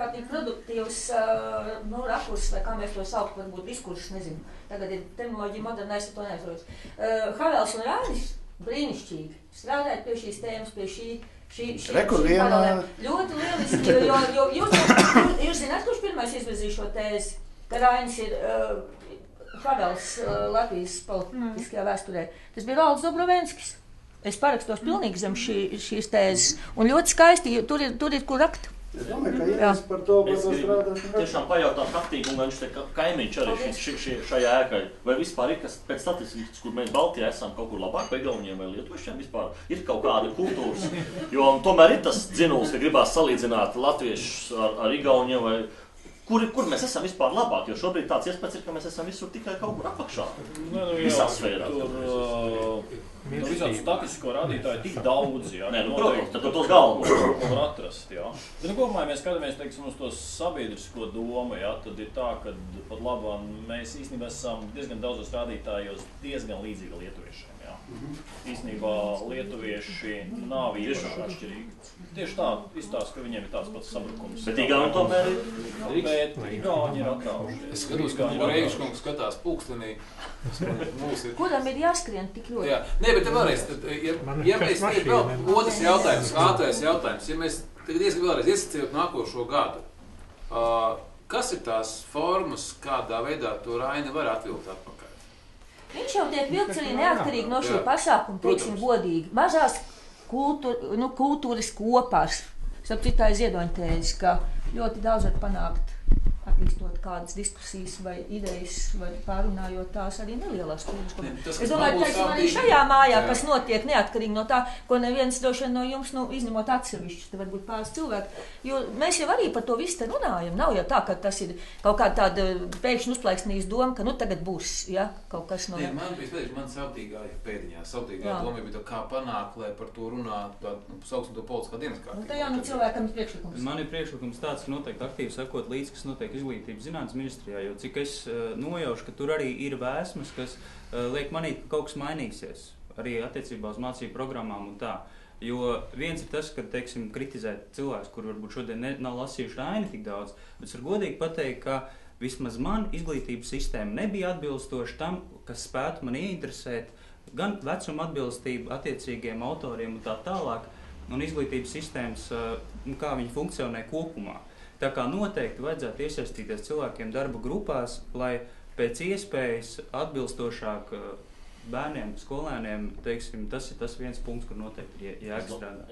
ārkārtīgi produktīvs rakurs, vai kā mēs to saukt, varbūt diskurss, nezinu. Tagad ir terminoloģija modernais, to neatrodas. Havels un Rānis brīnišķīgi strādājot pie šīs tēmas, pie šī paralēla. Ļoti lieliski, jo jūs zināt, kurš pirmais izvirzīja šo tēzi, ka Rainis ir Havels Latvijas politiskajā vēsturē. Tas bija Valds Dobrovenskis. Es parakstos pilnīgi zem šīs tēzes. Un ļoti skaisti, jo tur ir kur rakt. Es domāju, ka ja par to strādāt. Tiešām pajautāt Kaktīgu, un viņš te kaimiņš arī šajā ēkai. Vai vispār ir, kas pēc statistikas, kur mēs Baltijā esam kaut kur labāk vai Igauniem vai Lietuviešiem vispār, ir kaut kāda kultūras. Jo tomēr ir tas dzinuls, ka gribās salīdzināt latviešus ar Igauniem vai kur mēs esam vispār labāk, jo šobrīd tāds iespējas ir, ka mēs esam visur tikai kaut kur apakšā. Visā sfērā. Visādi statistisko rādītāju tik daudz, jā. Nē, protams, tad tos galvos var atrast, jā. Bet kopumā, ja mēs skatāmies, teiksim, uz to sabiedrisko domu, jā, tad ir tā, ka pat labāk mēs īstenībā esam diezgan daudzos rādītājos diezgan līdzīgi lietuviešiem, jā. Īstenībā lietuvieši nav īpaši atšķirīgi. Tieši tā izstāsta, ka viņiem ir tāds pats sabrukums. Bet Igauni tomēr ir? Bet Igauni ir atraušies. Es skatos, ka Reiviškungs skatās pulkstenī. Kuram ir jāskrien tik ļoti? Jā, nē, bet vēlreiz, ja mēs vēl otrs jautājums, ātrais jautājums, ja mēs tagad vēlreiz iesacījot nākošo gadu, kas ir tās formas, kādā veidā to Raini var atvilkt atpakaļ? Viņš jau tiek vilkts arī neatkarīgi no šī pasākuma, teiksim, godīgi. Mazās kultūras kopās, sapcitāja Ziedoņtēzes, ka ļoti daudz var panākt, attīstot kādas diskusijas vai idejas, vai pārunājot tās arī nelielās kultūras. Es domāju, ka arī šajā mājā, kas notiek neatkarīgi no tā, ko neviens droši vien no jums, izņemot atsevišķus, te varbūt pāris cilvēki, jo mēs jau arī par to visu te runājam. Nav jau tā, ka tas ir kaut kāda tāda pēkšņi uzplaiksnīs doma, ka tagad būs, ja, kaut kas no... Nē, man bija man sautīgā doma bija to, kā panākt, lai par to runā sauksim to politiskā dienas kārtībā. Tā jau cilvēkam ir priekšlikums. Man ir priekšlikums tāds, ka noteikti aktīvi sekot līdz, kas notiek izglītības zinātnes ministrijā, jo cik es nojaušu, ka tur arī ir vēsmas, kas liek manīt, ka kaut kas mainīsies, arī attiecībā uz mācību programmām un tā. Jo viens ir tas, ka, teiksim, kritizēt cilvēks, kur varbūt šodien nav lasījuši Raini tik daudz, bet es varu godīgi pateikt, ka vismaz man izglītības sistēma nebija atbilstoša tam, kas spētu man ieinteresēt, gan vecuma atbilstību attiecīgiem autoriem un tā tālāk, un izglītības sistēmas, kā viņi funkcionē kopumā. Tā kā noteikti vajadzētu iesaistīties cilvēkiem darba grupās, lai pēc iespējas atbilstošāk bērniem, skolēniem, teiksim, tas ir tas viens punkts, kur noteikti ir jāstrādā.